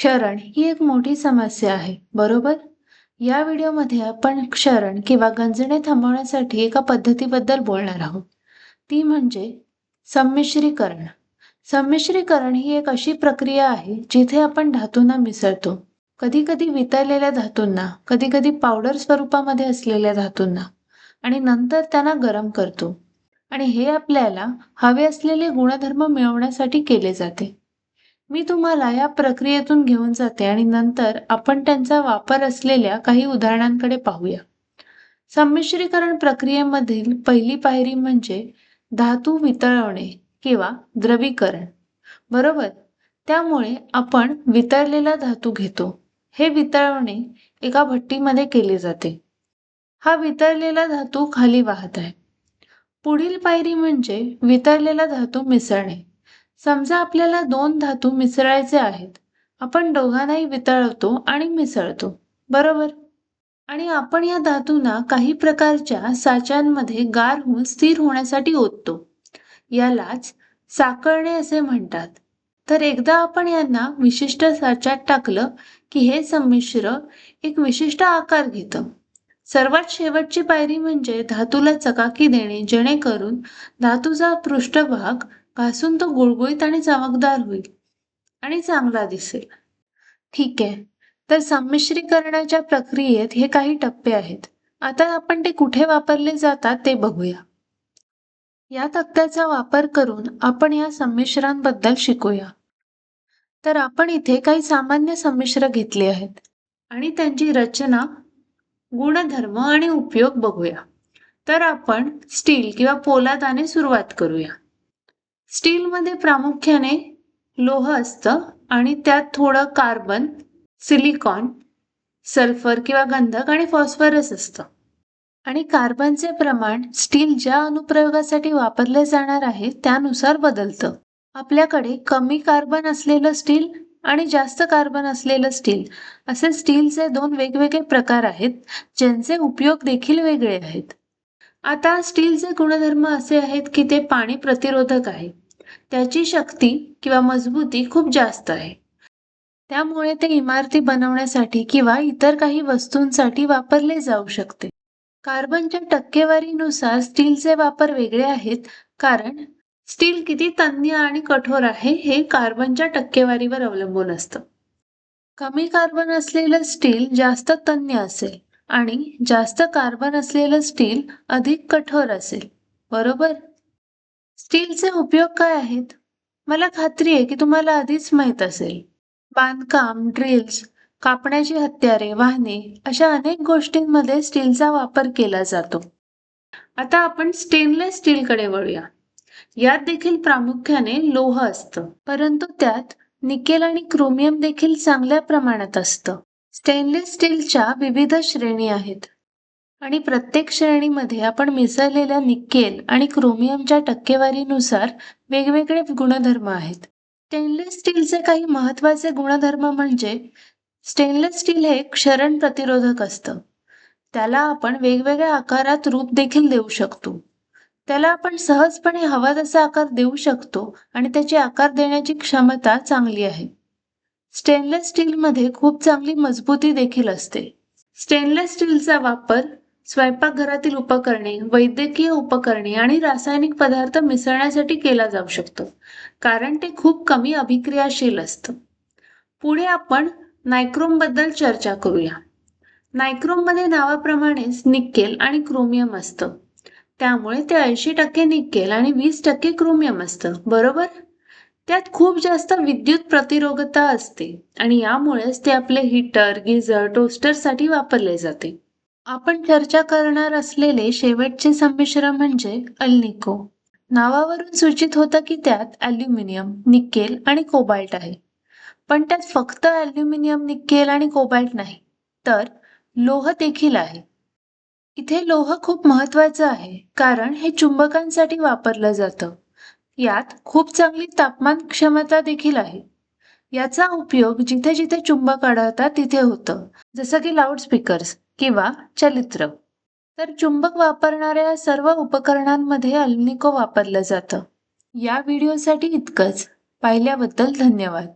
क्षरण ही एक मोठी समस्या आहे, बरोबर? या व्हिडिओमध्ये आपण क्षरण किंवा गंजणे थांबवण्यासाठी एका पद्धतीबद्दल बोलणार आहोत. ती म्हणजे संमिश्रीकरण. संमिश्रीकरण ही एक अशी प्रक्रिया आहे जिथे आपण धातूंना मिसळतो. कधी-कधी वितळलेल्या धातूंना, कधी-कधी पावडर स्वरूपामध्ये असलेल्या धातूंना आणि नंतर त्यांना गरम करतो. आणि हे आपल्याला हवे असलेले गुणधर्म मिळवण्यासाठी केले जाते. मी तुम्हाला या प्रक्रियेतून घेऊन जाते आणि नंतर आपण त्यांचा वापर असलेल्या काही उदाहरणांकडे पाहूया. संमिश्रीकरण प्रक्रियेमधील पहिली पायरी म्हणजे धातू वितळवणे किंवा द्रवीकरण. बरोबर? त्यामुळे आपण वितळलेला धातू घेतो. हे वितळवणे एका भट्टीमध्ये केले जाते. हा वितळलेला धातू खाली वाहत आहे. पुढील पायरी म्हणजे वितळलेला धातू मिसळणे. समजा आपल्याला दोन धातू मिसळायचे आहेत. आपण दोघांनाही वितळवतो आणि मिसळतो, बरोबर? आणि आपण या धातूंना काही प्रकारच्या साच्यांमध्ये गार होऊन स्थिर होण्यासाठी ओततो. यालाच साकळणे असे म्हणतात. तर एकदा आपण यांना विशिष्ट साच्यात टाकलं की हे संमिश्र एक विशिष्ट आकार घेतं. सर्वात शेवटची पायरी म्हणजे धातूला चकाकी देणे, जेणेकरून धातूचा पृष्ठभाग घासून तो गुळगुळीत आणि चमकदार होईल आणि चांगला दिसेल. ठीक आहे. तर संमिश्रीकरणाच्या प्रक्रियेत हे काही टप्पे आहेत. आता आपण ते कुठे वापरले जातात ते बघूया. या तक्त्याचा वापर करून आपण या संमिश्रांबद्दल शिकूया. तर आपण इथे काही सामान्य संमिश्र घेतले आहेत आणि त्यांची रचना, गुणधर्म आणि उपयोग बघूया. तर आपण स्टील किंवा पोलादाने सुरुवात करूया. स्टीलमध्ये प्रामुख्याने लोह असतं आणि त्यात थोडं कार्बन, सिलिकॉन, सल्फर किंवा गंधक आणि फॉस्फरस असतं. आणि कार्बनचे प्रमाण स्टील ज्या अनुप्रयोगासाठी वापरले जाणार आहे त्यानुसार बदलतं. आपल्याकडे कमी कार्बन असलेलं स्टील आणि जास्त कार्बन असलेलं स्टील असे स्टीलचे दोन वेगवेगळे प्रकार आहेत, ज्यांचे उपयोग देखील वेगळे आहेत. आता स्टीलचे गुणधर्म असे आहेत की ते पाणी प्रतिरोधक आहे. त्याची शक्ती किंवा मजबूती खूप जास्त आहे. त्यामुळे ते इमारती बनवण्यासाठी किंवा इतर काही वस्तूंसाठी वापरले जाऊ शकते. कार्बनच्या टक्केवारीनुसार स्टीलचे वापर वेगळे आहेत, कारण स्टील किती तन्य आणि कठोर आहे हे कार्बनच्या टक्केवारीवर अवलंबून असतं. कमी कार्बन असलेलं स्टील जास्त तन्य असेल आणि जास्त कार्बन असलेलं स्टील अधिक कठोर असेल, बरोबर? स्टीलचे उपयोग काय आहेत? मला खात्री आहे की तुम्हाला आधीच माहीत असेल. बांधकाम, ड्रिल्स, कापण्याची हत्यारे, वाहने अशा अनेक गोष्टींमध्ये स्टीलचा वापर केला जातो. आता आपण स्टेनलेस स्टीलकडे वळूया. यात देखील प्रामुख्याने लोह असतं, परंतु त्यात निकेल आणि क्रोमियम देखील चांगल्या प्रमाणात असतं. स्टेनलेस स्टीलच्या विविध श्रेणी आहेत आणि प्रत्येक श्रेणीमध्ये आपण मिसळलेल्या निकेल आणि क्रोमियमच्या टक्केवारीनुसार वेगवेगळे गुणधर्म आहेत. स्टेनलेस स्टीलचे काही महत्त्वाचे गुणधर्म म्हणजे स्टेनलेस स्टील हे क्षरण प्रतिरोधक असतं. त्याला आपण वेगवेगळ्या आकारात रूप देखील देऊ शकतो. त्याला आपण सहजपणे हवा तसा आकार देऊ शकतो आणि त्याची आकार देण्याची क्षमता चांगली आहे. स्टेनलेस स्टीलमध्ये खूप चांगली मजबूती देखील असते. स्टेनलेस स्टीलचा वापर स्वयंपाकघरातील उपकरणे, वैद्यकीय उपकरणे आणि रासायनिक पदार्थ मिसळण्यासाठी केला जाऊ शकतो, कारण ते खूप कमी अभिक्रियाशील असतं. पुढे आपण नायक्रोमबद्दल चर्चा करूया. नायक्रोममध्ये नावाप्रमाणेच निकेल आणि क्रोमियम असतं. त्यामुळे ते 80% निकेल आणि 20% क्रोमियम असतं, बरोबर? त्यात खूप जास्त विद्युत प्रतिरोधकता असते आणि यामुळेच ते आपले हीटर, गिझर, टोस्टरसाठी वापरले जाते. आपण चर्चा करणार असलेले शेवटचे संमिश्र म्हणजे अल्निको. नावावरून सूचित होतं की त्यात ॲल्युमिनियम, निकेल आणि कोबाल्ट आहे. पण त्यात फक्त ॲल्युमिनियम, निकेल आणि कोबाल्ट नाही, तर लोह देखील आहे. इथे लोह खूप महत्त्वाचं आहे, कारण हे चुंबकांसाठी वापरलं जातं. यात खूप चांगली तापमान क्षमता देखील आहे. याचा उपयोग जिथे जिथे चुंबक आढळतात तिथे होतं, जसं की लाऊडस्पीकर्स किंवा चलित्र. तर चुंबक वापरणाऱ्या सर्व उपकरणांमध्ये अल्निको वापरलं जातं. या व्हिडिओसाठी इतकंच. पाहिल्याबद्दल धन्यवाद.